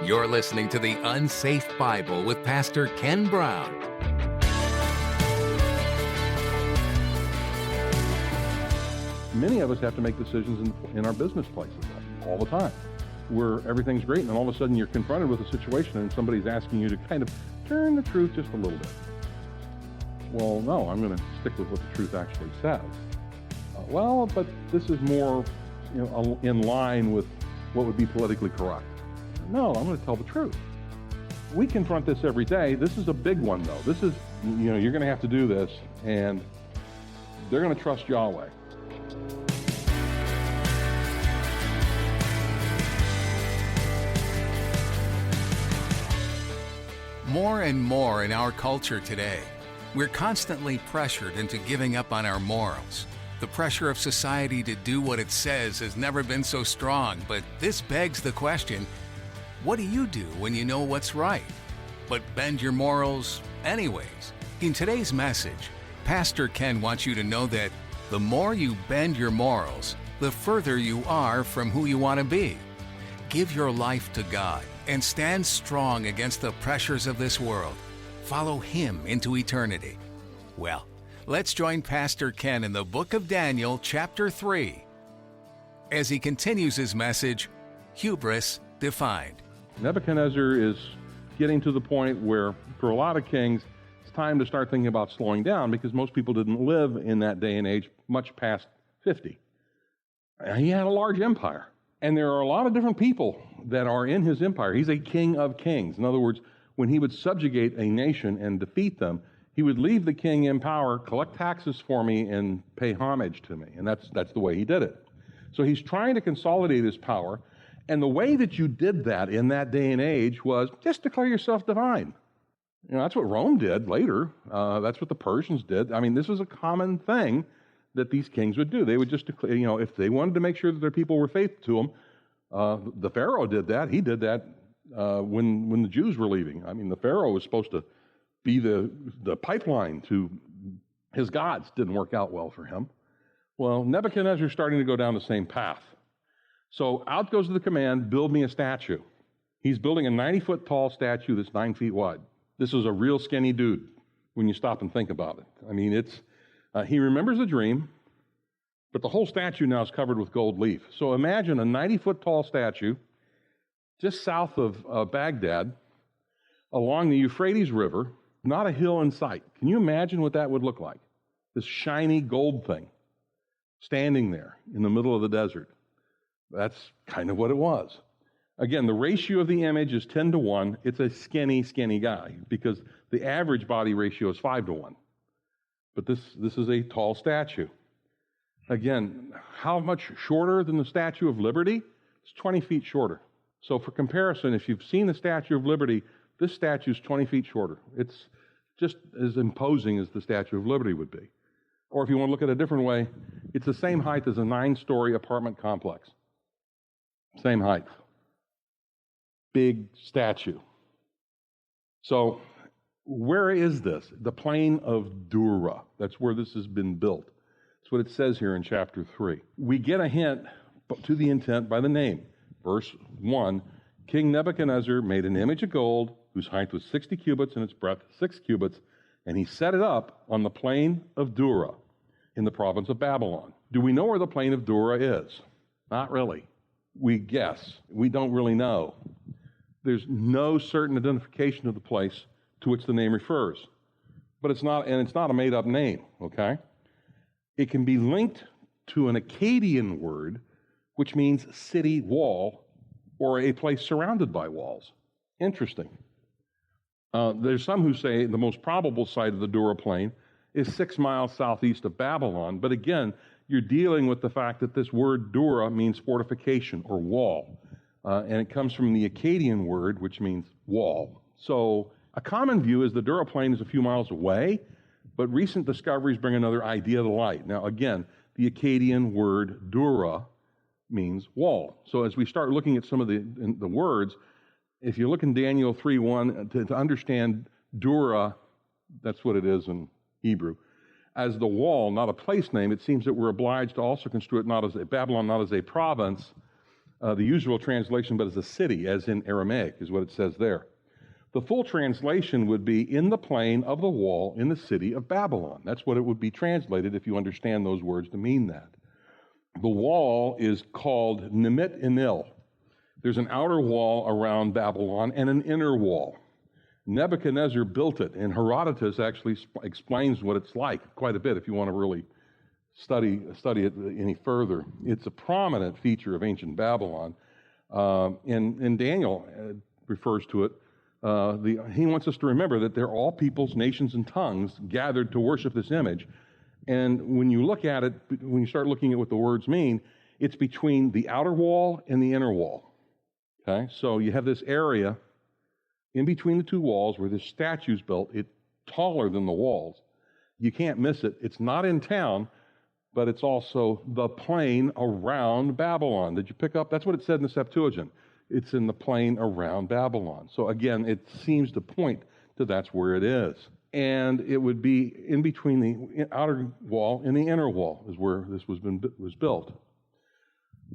You're listening to The Unsafe Bible with Pastor Ken Brown. Many of us have to make decisions in our business places all the time, where everything's great, and then all of a sudden you're confronted with a situation and somebody's asking you to kind of turn the truth just a little bit. Well, no, I'm going to stick with what the truth actually says. But this is more, in line with what would be politically correct. No, I'm going to tell the truth. We confront this every day. This is a big one, though. This is, you're going to have to do this, and they're going to trust Yahweh. More and more in our culture today, we're constantly pressured into giving up on our morals. The pressure of society to do what it says has never been so strong, but this begs the question, what do you do when you know what's right, but bend your morals anyways? In today's message, Pastor Ken wants you to know that the more you bend your morals, the further you are from who you want to be. Give your life to God and stand strong against the pressures of this world. Follow Him into eternity. Well, let's join Pastor Ken in the book of Daniel, chapter 3, as he continues his message, Hubris Defined. Nebuchadnezzar is getting to the point where, for a lot of kings, it's time to start thinking about slowing down, because most people didn't live in that day and age much past 50. He had a large empire, and there are a lot of different people that are in his empire. He's a king of kings. In other words, when he would subjugate a nation and defeat them, he would leave the king in power, collect taxes for me, and pay homage to me. And that's the way he did it. So he's trying to consolidate his power. And the way that you did that in that day and age was just declare yourself divine. That's what Rome did later. That's what the Persians did. I mean, this was a common thing that these kings would do. They would just declare, if they wanted to make sure that their people were faithful to them, the Pharaoh did that. He did that when the Jews were leaving. I mean, the Pharaoh was supposed to be the pipeline to his gods. Didn't work out well for him. Well, Nebuchadnezzar's starting to go down the same path. So out goes the command, build me a statue. He's building a 90-foot tall statue that's 9 feet wide. This is a real skinny dude when you stop and think about it. I mean, he remembers the dream, but the whole statue now is covered with gold leaf. So imagine a 90-foot tall statue just south of Baghdad along the Euphrates River, not a hill in sight. Can you imagine what that would look like? This shiny gold thing standing there in the middle of the desert. That's kind of what it was. Again, the ratio of the image is 10-1. It's a skinny guy, because the average body ratio is 5-1. But this is a tall statue. Again, how much shorter than the Statue of Liberty? It's 20 feet shorter. So for comparison, if you've seen the Statue of Liberty, this statue is 20 feet shorter. It's just as imposing as the Statue of Liberty would be. Or if you want to look at it a different way, it's the same height as a 9-story apartment complex. Same height. Big statue. So where is this? The plain of Dura. That's where this has been built. That's what it says here in chapter 3. We get a hint to the intent by the name. Verse 1, King Nebuchadnezzar made an image of gold whose height was 60 cubits and its breadth 6 cubits, and he set it up on the plain of Dura in the province of Babylon. Do we know where the plain of Dura is? Not really. We guess. We don't really know. There's no certain identification of the place to which the name refers. But it's not a made-up name, okay? It can be linked to an Akkadian word, which means city wall, or a place surrounded by walls. Interesting. There's some who say the most probable site of the Dura plain is 6 miles southeast of Babylon, but again, you're dealing with the fact that this word Dura means fortification or wall, and it comes from the Akkadian word, which means wall. So a common view is the Dura plain is a few miles away, but recent discoveries bring another idea to light. Now again, the Akkadian word Dura means wall. So as we start looking at some of the words, if you look in Daniel 3:1, to understand Dura, that's what it is in Hebrew, as the wall, not a place name, it seems that we're obliged to also construe it not as Babylon, not as a province, the usual translation, but as a city, as in Aramaic, is what it says there. The full translation would be in the plain of the wall in the city of Babylon. That's what it would be translated if you understand those words to mean that. The wall is called Nimit Enil. There's an outer wall around Babylon and an inner wall. Nebuchadnezzar built it, and Herodotus actually explains what it's like quite a bit if you want to really study it any further. It's a prominent feature of ancient Babylon, and Daniel refers to it. He wants us to remember that they're all peoples, nations, and tongues gathered to worship this image. And when you look at it, when you start looking at what the words mean, it's between the outer wall and the inner wall. Okay, so you have this area in between the two walls where this statue's built. It's taller than the walls. You can't miss it. It's not in town, but it's also the plain around Babylon. Did you pick up? That's what it said in the Septuagint. It's in the plain around Babylon. So again, it seems to point to that's where it is. And it would be in between the outer wall and the inner wall is where this was built.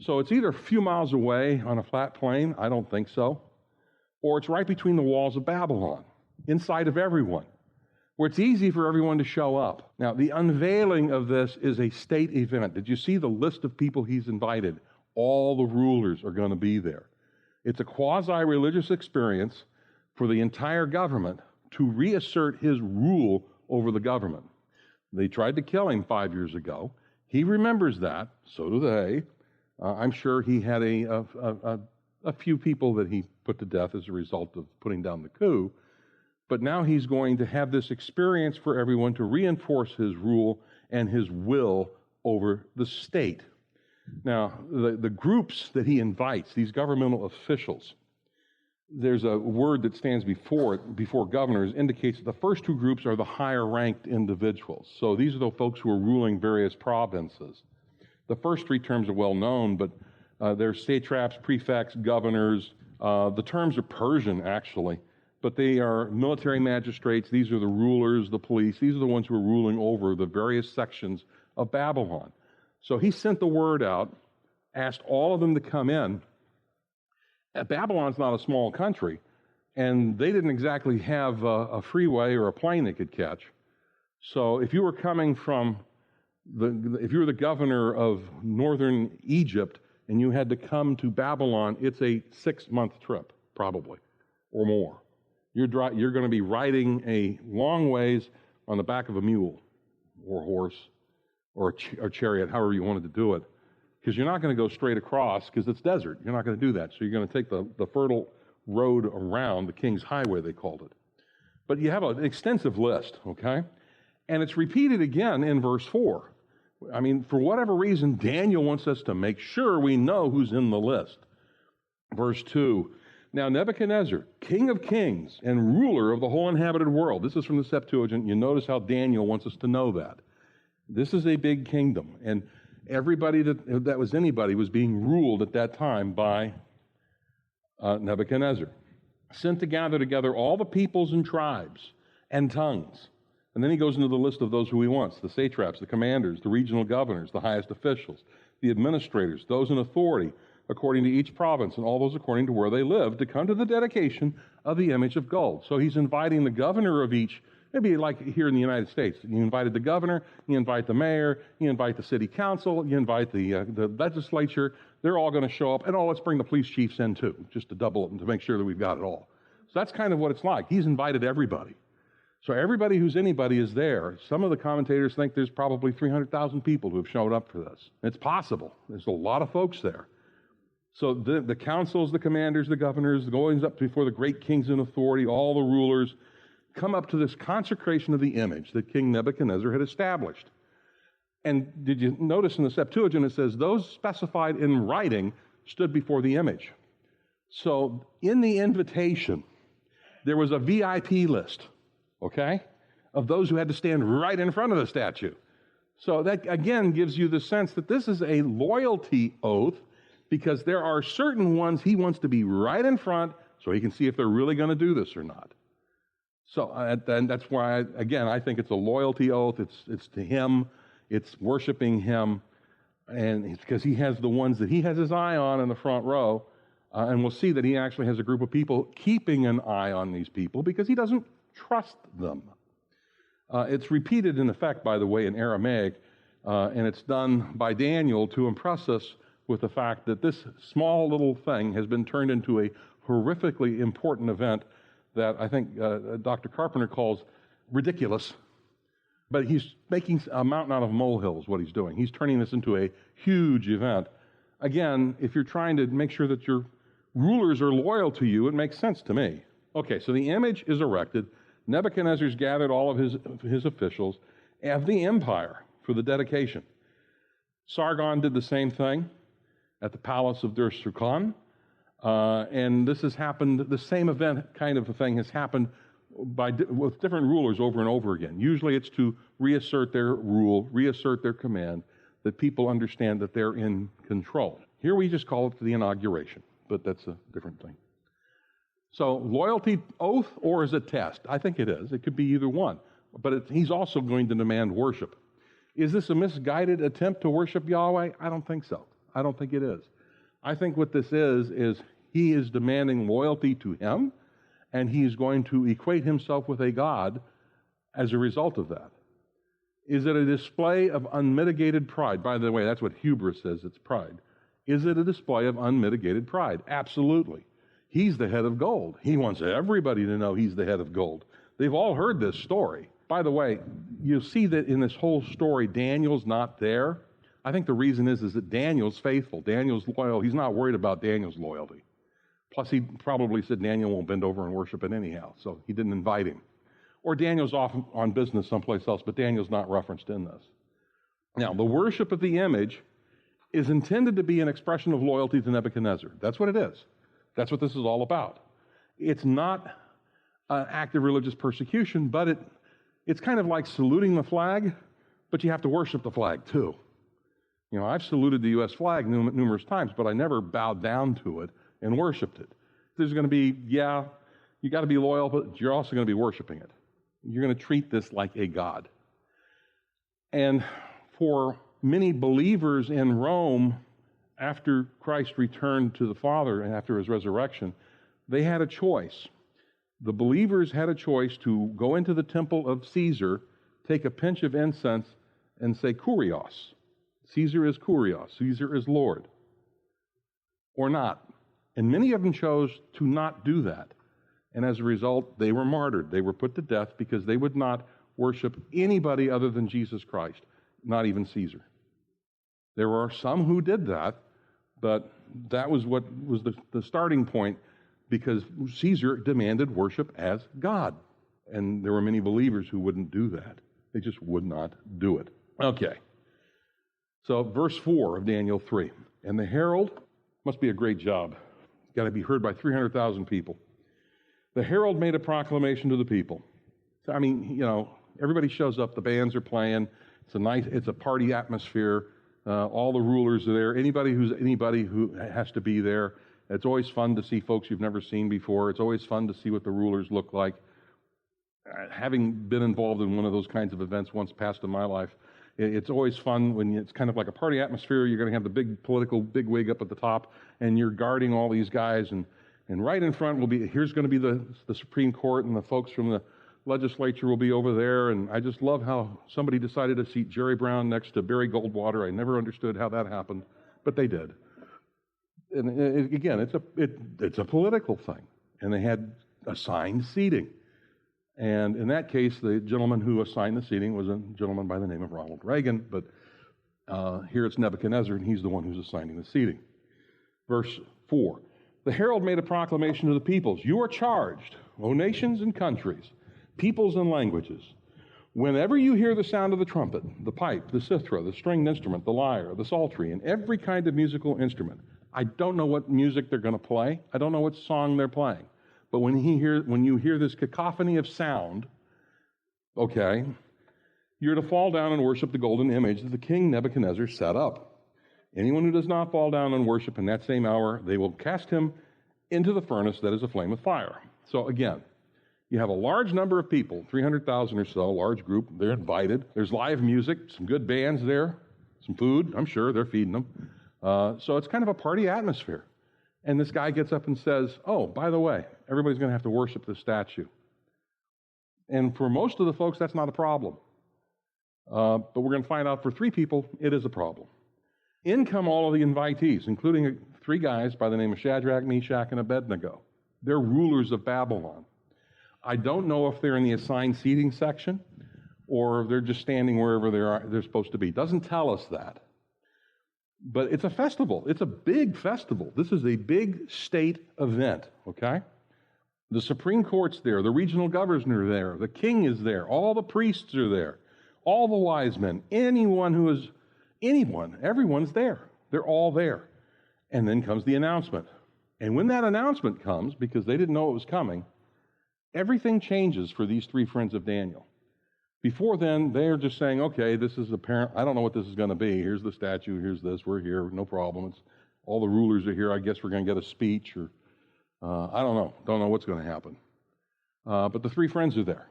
So it's either a few miles away on a flat plain, I don't think so, or it's right between the walls of Babylon, inside of everyone, where it's easy for everyone to show up. Now, the unveiling of this is a state event. Did you see the list of people he's invited? All the rulers are going to be there. It's a quasi-religious experience for the entire government to reassert his rule over the government. They tried to kill him 5 years ago. He remembers that. So do they. I'm sure he had a few people that he put to death as a result of putting down the coup. But now he's going to have this experience for everyone to reinforce his rule and his will over the state. Now, the groups that he invites, these governmental officials, there's a word that stands before governors, indicates that the first two groups are the higher ranked individuals. So these are the folks who are ruling various provinces. The first three terms are well known, but there's satraps, prefects, governors. The terms are Persian, actually, but they are military magistrates. These are the rulers, the police. These are the ones who are ruling over the various sections of Babylon. So he sent the word out, asked all of them to come in. Babylon's not a small country, and they didn't exactly have a freeway or a plane they could catch. So if you were coming from if you were the governor of northern Egypt and you had to come to Babylon, it's a 6-month trip, probably, or more. You're going to be riding a long ways on the back of a mule or horse or a chariot, however you wanted to do it, because you're not going to go straight across because it's desert. You're not going to do that. So you're going to take the fertile road around, the King's Highway, they called it. But you have an extensive list, okay? And it's repeated again in verse 4. I mean, for whatever reason, Daniel wants us to make sure we know who's in the list. Verse 2, now Nebuchadnezzar, king of kings and ruler of the whole inhabited world. This is from the Septuagint. You notice how Daniel wants us to know that. This is a big kingdom, and everybody that was anybody was being ruled at that time by Nebuchadnezzar. Sent to gather together all the peoples and tribes and tongues. And then he goes into the list of those who he wants, the satraps, the commanders, the regional governors, the highest officials, the administrators, those in authority, according to each province, and all those according to where they live, to come to the dedication of the image of gold. So he's inviting the governor of each, maybe like here in the United States. You invited the governor, you invite the mayor, you invite the city council, you invite the legislature. They're all going to show up, and let's bring the police chiefs in too, just to double it and to make sure that we've got it all. So that's kind of what it's like. He's invited everybody. So everybody who's anybody is there. Some of the commentators think there's probably 300,000 people who have showed up for this. It's possible. There's a lot of folks there. So the councils, the commanders, the governors, the goings up before the great kings in authority, all the rulers, come up to this consecration of the image that King Nebuchadnezzar had established. And did you notice in the Septuagint it says, those specified in writing stood before the image. So in the invitation, there was a VIP list, okay, of those who had to stand right in front of the statue. So that, again, gives you the sense that this is a loyalty oath, because there are certain ones he wants to be right in front so he can see if they're really going to do this or not. So and that's why, I think it's a loyalty oath. It's to him. It's worshiping him. And it's because he has the ones that he has his eye on in the front row, and we'll see that he actually has a group of people keeping an eye on these people because he doesn't trust them. It's repeated in effect, by the way, in Aramaic, and it's done by Daniel to impress us with the fact that this small little thing has been turned into a horrifically important event that I think Dr. Carpenter calls ridiculous. But he's making a mountain out of molehills, what he's doing. He's turning this into a huge event. Again, if you're trying to make sure that your rulers are loyal to you, it makes sense to me. Okay, so the image is erected. Nebuchadnezzar's gathered all of his officials of the empire for the dedication. Sargon did the same thing at the palace of Dur-Sukhan. And this has happened, the same event kind of a thing has happened with different rulers over and over again. Usually it's to reassert their rule, reassert their command, that people understand that they're in control. Here we just call it the inauguration, but that's a different thing. So loyalty oath or is it test? I think it is. It could be either one. But he's also going to demand worship. Is this a misguided attempt to worship Yahweh? I don't think so. I don't think it is. I think what this is he is demanding loyalty to him, and he's going to equate himself with a god as a result of that. Is it a display of unmitigated pride? By the way, that's what Hubris says, it's pride. Is it a display of unmitigated pride? Absolutely. He's the head of gold. He wants everybody to know he's the head of gold. They've all heard this story. By the way, you'll see that in this whole story, Daniel's not there. I think the reason is that Daniel's faithful. Daniel's loyal. He's not worried about Daniel's loyalty. Plus, he probably said Daniel won't bend over and worship it anyhow, so he didn't invite him. Or Daniel's off on business someplace else, but Daniel's not referenced in this. Now, the worship of the image is intended to be an expression of loyalty to Nebuchadnezzar. That's what it is. That's what this is all about. It's not an act of religious persecution, but it's kind of like saluting the flag, but you have to worship the flag too. You know, I've saluted the U.S. flag numerous times, but I never bowed down to it and worshiped it. There's going to be, you got to be loyal, but you're also going to be worshiping it. You're going to treat this like a god. And for many believers in Rome, after Christ returned to the Father and after his resurrection, they had a choice. The believers had a choice to go into the temple of Caesar, take a pinch of incense, and say, Kurios. Caesar is Kurios. Caesar is Lord. Or not. And many of them chose to not do that. And as a result, they were martyred. They were put to death because they would not worship anybody other than Jesus Christ, not even Caesar. There are some who did that, but that was what was the starting point, because Caesar demanded worship as God. And there were many believers who wouldn't do that. They just would not do it. Okay. So verse 4 of Daniel 3. And the herald, must be a great job. It's got to be heard by 300,000 people. The herald made a proclamation to the people. So, I mean, you know, everybody shows up. The bands are playing. It's a party atmosphere. All the rulers are there. Anybody who has to be there. It's always fun to see folks you've never seen before. It's always fun to see what the rulers look like. Having been involved in one of those kinds of events once past in my life, it's always fun when it's kind of like a party atmosphere. You're going to have the big political bigwig up at the top, and you're guarding all these guys, and right in front here's going to be the Supreme Court, and the folks from the legislature will be over there. And I just love how somebody decided to seat Jerry Brown next to Barry Goldwater. I never understood how that happened, but they did. And again, it's a political thing, and they had assigned seating. And in that case, the gentleman who assigned the seating was a gentleman by the name of Ronald Reagan, but here it's Nebuchadnezzar, and he's the one who's assigning the seating. Verse 4, the herald made a proclamation to the peoples, you are charged, O nations and countries, peoples and languages, whenever you hear the sound of the trumpet, the pipe, the cithara, the stringed instrument, the lyre, the psaltery, and every kind of musical instrument. I don't know what music they're going to play. I don't know what song they're playing. But when you hear this cacophony of sound, okay, you're to fall down and worship the golden image that the king Nebuchadnezzar set up. Anyone who does not fall down and worship in that same hour, they will cast him into the furnace that is aflame with fire. So again, you have a large number of people, 300,000 or so, a large group. They're invited. There's live music, some good bands there. some food. I'm sure they're feeding them. So it's kind of a party atmosphere. And this guy gets up and says, oh, by the way, everybody's going to have to worship this statue. And for most of the folks, that's not a problem. But we're going to find out for 3 people, it is a problem. In come all of the invitees, including 3 guys by the name of Shadrach, Meshach, and Abednego. They're rulers of Babylon. I don't know if they're in the assigned seating section or they're just standing wherever they're supposed to be. Doesn't tell us that. But it's a festival. It's a big festival. This is a big state event, okay? The Supreme Court's there. The regional governors are there. The king is there. All the priests are there. All the wise men. Everyone's there. They're all there. And then comes the announcement. And when that announcement comes, because they didn't know it was coming, everything changes for these 3 friends of Daniel. Before then, they're just saying, okay, this is apparent. I don't know what this is going to be. Here's the statue. Here's this. We're here. No problem. All the rulers are here. I guess we're going to get a speech or I don't know. Don't know what's going to happen. But the 3 friends are there.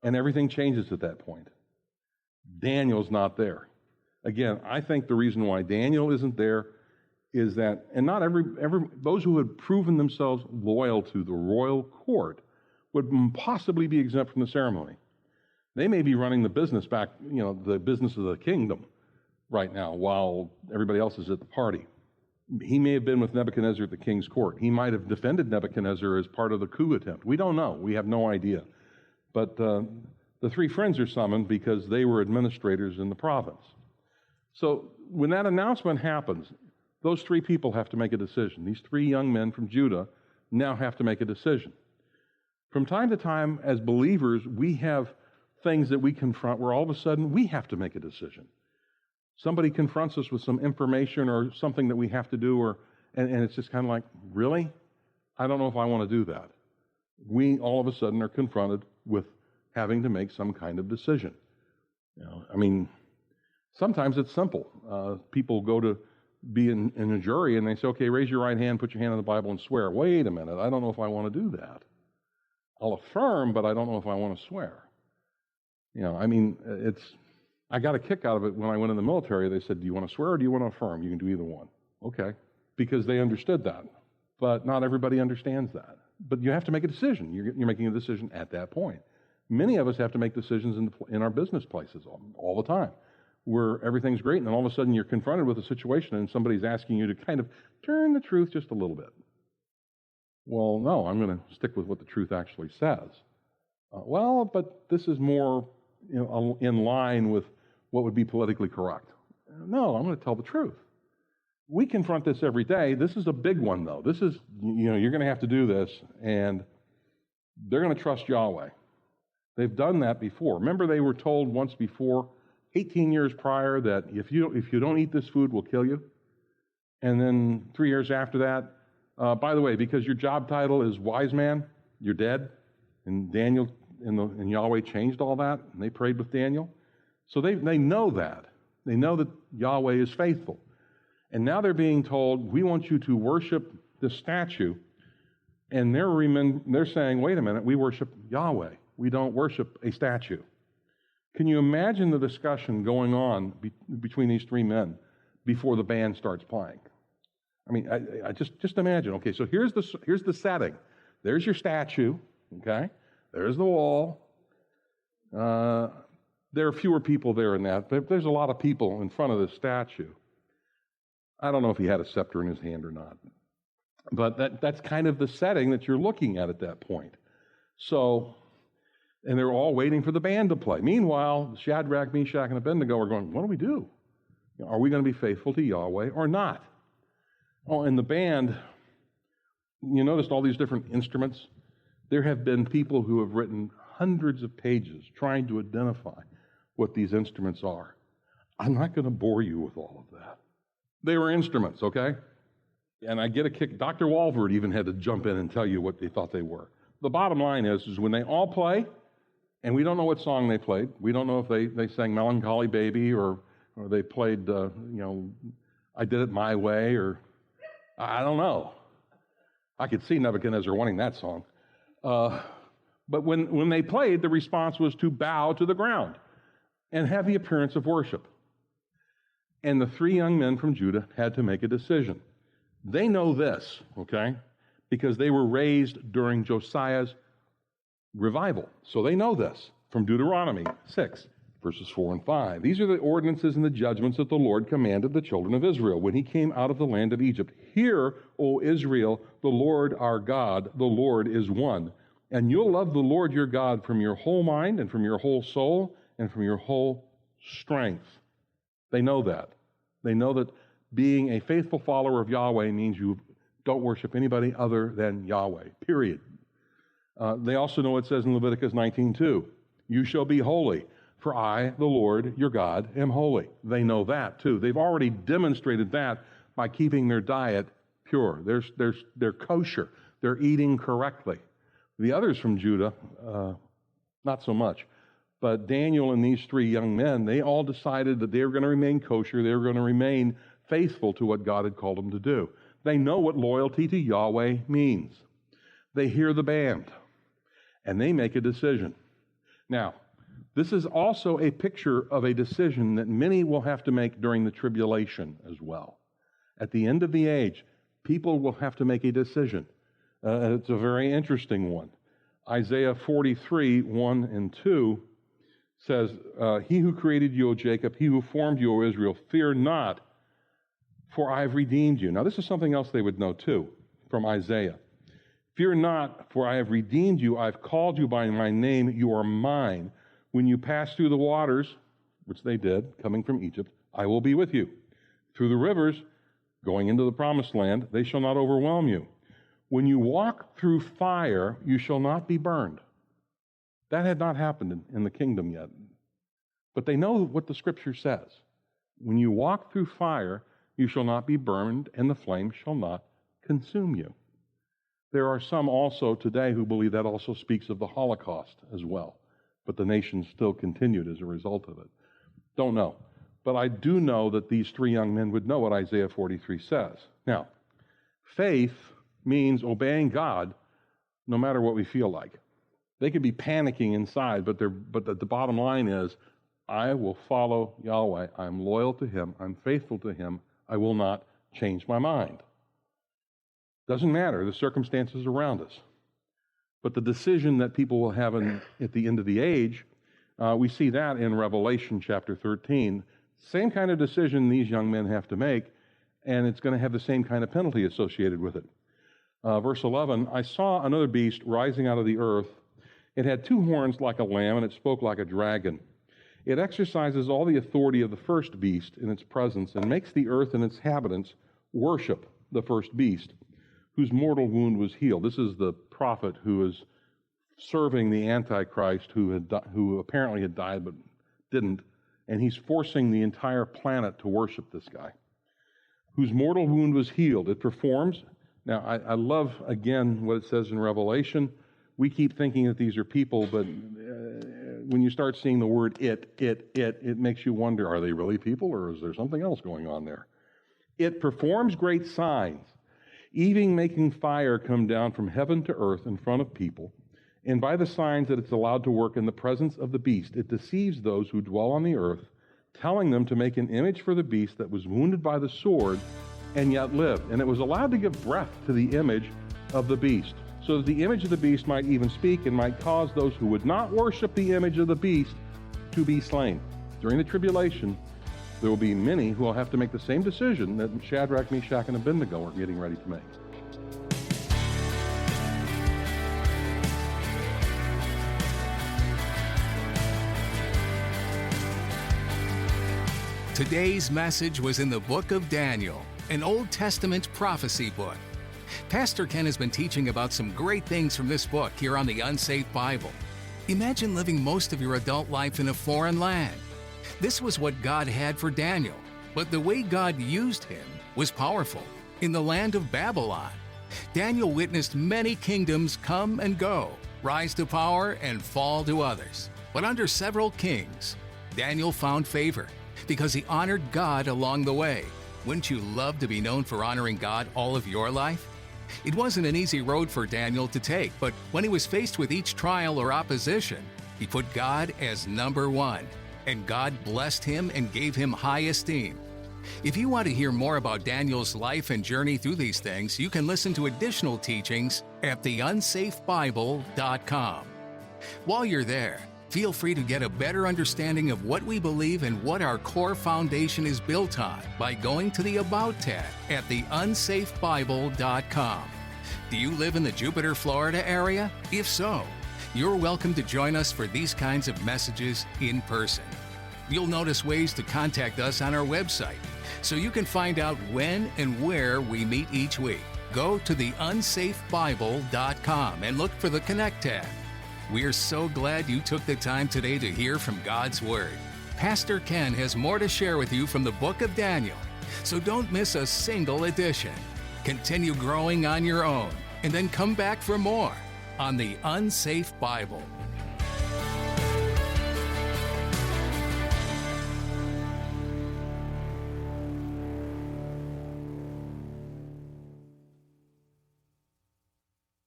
And everything changes at that point. Daniel's not there. Again, I think the reason why Daniel isn't there is that, and not those who had proven themselves loyal to the royal court would possibly be exempt from the ceremony. They may be running the business back, the business of the kingdom right now while everybody else is at the party. He may have been with Nebuchadnezzar at the king's court. He might have defended Nebuchadnezzar as part of the coup attempt. We don't know. We have no idea. But the 3 friends are summoned because they were administrators in the province. So when that announcement happens, those 3 people have to make a decision. These 3 young men from Judah now have to make a decision. From time to time, as believers, we have things that we confront where all of a sudden we have to make a decision. Somebody confronts us with some information or something that we have to do, and it's just kind of like, really? I don't know if I want to do that. We all of a sudden are confronted with having to make some kind of decision. Sometimes it's simple. People go to be in a jury and they say, okay, raise your right hand, put your hand on the Bible and swear. Wait a minute, I don't know if I want to do that. I'll affirm, but I don't know if I want to swear. I got a kick out of it when I went in the military. They said, do you want to swear or do you want to affirm? You can do either one. Okay, because they understood that. But not everybody understands that. But you have to make a decision. You're making a decision at that point. Many of us have to make decisions in our business places all the time, where everything's great, and then all of a sudden you're confronted with a situation and somebody's asking you to kind of turn the truth just a little bit. Well, no, I'm going to stick with what the truth actually says. But this is more in line with what would be politically correct. No, I'm going to tell the truth. We confront this every day. This is a big one, though. This is, you're going to have to do this, and they're going to trust Yahweh. They've done that before. Remember, they were told once before, 18 years prior, that if you don't eat this food, we'll kill you. And then 3 years after that, by the way, because your job title is wise man, you're dead. And Daniel and Yahweh changed all that, and they prayed with Daniel. So they know that. They know that Yahweh is faithful. And now they're being told, we want you to worship this statue. And they're saying, wait a minute, we worship Yahweh. We don't worship a statue. Can you imagine the discussion going on between these 3 men before the band starts playing? I just imagine. Okay, so here's the setting. There's your statue. Okay, there's the wall. There are fewer people there in that, but there's a lot of people in front of the statue. I don't know if he had a scepter in his hand or not, but that's kind of the setting that you're looking at that point. So, and they're all waiting for the band to play. Meanwhile, Shadrach, Meshach, and Abednego are going, what do we do? Are we going to be faithful to Yahweh or not? Oh, and the band, you noticed all these different instruments? There have been people who have written hundreds of pages trying to identify what these instruments are. I'm not going to bore you with all of that. They were instruments, okay? And I get a kick. Dr. Walford even had to jump in and tell you what they thought they were. The bottom line is when they all play, and we don't know what song they played. We don't know if they sang Melancholy Baby or they played, I Did It My Way, or I don't know. I could see Nebuchadnezzar wanting that song. But when they played, the response was to bow to the ground and have the appearance of worship. And the three young men from Judah had to make a decision. They know this, okay, because they were raised during Josiah's revival. So they know this from Deuteronomy 6, verses 4 and 5. These are the ordinances and the judgments that the Lord commanded the children of Israel when he came out of the land of Egypt. Hear, O Israel, the Lord our God, the Lord is one. And you'll love the Lord your God from your whole mind and from your whole soul and from your whole strength. They know that. They know that being a faithful follower of Yahweh means you don't worship anybody other than Yahweh, period. They also know it says in Leviticus 19:2, you shall be holy, for I, the Lord, your God, am holy. They know that too. They've already demonstrated that by keeping their diet pure. They're kosher. They're eating correctly. The others from Judah, not so much. But Daniel and these three young men, they all decided that they were going to remain kosher. They were going to remain faithful to what God had called them to do. They know what loyalty to Yahweh means. They hear the band, and they make a decision. Now, this is also a picture of a decision that many will have to make during the tribulation as well. At the end of the age, people will have to make a decision. It's a very interesting one. Isaiah 43, 1 and 2 says, he who created you, O Jacob, he who formed you, O Israel, fear not, for I have redeemed you. Now, this is something else they would know too from Isaiah. Fear not, for I have redeemed you. I've called you by my name. You are mine. When you pass through the waters, which they did, coming from Egypt, I will be with you. Through the rivers, going into the promised land, they shall not overwhelm you. When you walk through fire, you shall not be burned. That had not happened in the kingdom yet. But they know what the Scripture says. When you walk through fire, you shall not be burned, and the flame shall not consume you. There are some also today who believe that also speaks of the Holocaust as well. But the nation still continued as a result of it. Don't know. But I do know that these three young men would know what Isaiah 43 says. Now, faith means obeying God no matter what we feel like. They could be panicking inside, but the bottom line is, I will follow Yahweh. I'm loyal to Him. I'm faithful to Him. I will not change my mind. Doesn't matter the circumstances around us. But the decision that people will have at the end of the age, we see that in Revelation chapter 13. Same kind of decision these young men have to make, and it's going to have the same kind of penalty associated with it. Verse 11, I saw another beast rising out of the earth. It had two horns like a lamb, and it spoke like a dragon. It exercises all the authority of the first beast in its presence and makes the earth and its inhabitants worship the first beast, whose mortal wound was healed. This is the prophet who is serving the Antichrist, who apparently had died but didn't, and he's forcing the entire planet to worship this guy, whose mortal wound was healed. It performs. Now, I love, again, what it says in Revelation. We keep thinking that these are people, but when you start seeing the word it makes you wonder, are they really people, or is there something else going on there? It performs great signs, even making fire come down from heaven to earth in front of people. And by the signs that it's allowed to work in the presence of the beast, it deceives those who dwell on the earth, telling them to make an image for the beast that was wounded by the sword and yet lived. And it was allowed to give breath to the image of the beast, so that the image of the beast might even speak and might cause those who would not worship the image of the beast to be slain. During the tribulation, there will be many who will have to make the same decision that Shadrach, Meshach, and Abednego are getting ready to make. Today's message was in the book of Daniel, an Old Testament prophecy book. Pastor Ken has been teaching about some great things from this book here on the Unsafe Bible. Imagine living most of your adult life in a foreign land. This was what God had for Daniel, but the way God used him was powerful. In the land of Babylon, Daniel witnessed many kingdoms come and go, rise to power and fall to others. But under several kings, Daniel found favor because he honored God along the way. Wouldn't you love to be known for honoring God all of your life? It wasn't an easy road for Daniel to take, but when he was faced with each trial or opposition, he put God as number one, and God blessed him and gave him high esteem. If you want to hear more about Daniel's life and journey through these things, you can listen to additional teachings at theunsafebible.com. While you're there, feel free to get a better understanding of what we believe and what our core foundation is built on by going to the About tab at theunsafebible.com. Do you live in the Jupiter, Florida area? If so, you're welcome to join us for these kinds of messages in person. You'll notice ways to contact us on our website, so you can find out when and where we meet each week. Go to theunsafebible.com and look for the Connect tab. We're so glad you took the time today to hear from God's Word. Pastor Ken has more to share with you from the book of Daniel, so don't miss a single edition. Continue growing on your own, and then come back for more on the Unsafe Bible.